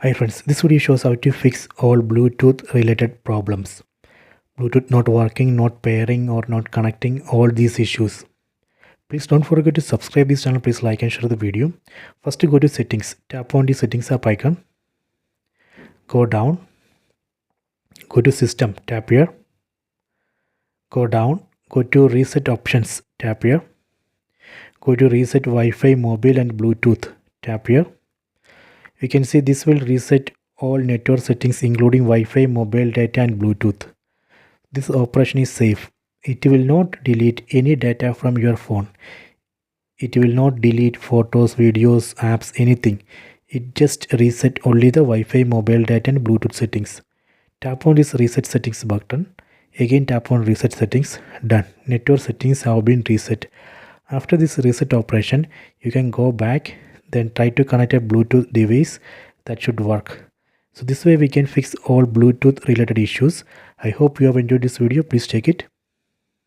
Hi friends, this video shows how to fix all Bluetooth related problems. Bluetooth not working, not pairing or not connecting, all these issues. Please don't forget to subscribe this channel, please like and share the video. First go to settings, tap on the settings app icon. Go down, go to system, tap here. Go down, go to reset options, tap here. Go to reset Wi-Fi, mobile and Bluetooth, tap here. You can see this will reset all network settings including Wi-Fi, mobile data and Bluetooth. This operation is safe. It will not delete any data from your phone. It will not delete photos, videos, apps, anything. It just reset only the Wi-Fi, mobile data and Bluetooth settings. Tap on this reset settings button. Again tap on reset settings. Done. Network settings have been reset. After this reset operation, you can go back, then try to connect a Bluetooth device. That should work. So this way we can fix all Bluetooth related issues. I hope you have enjoyed this video. Please check it.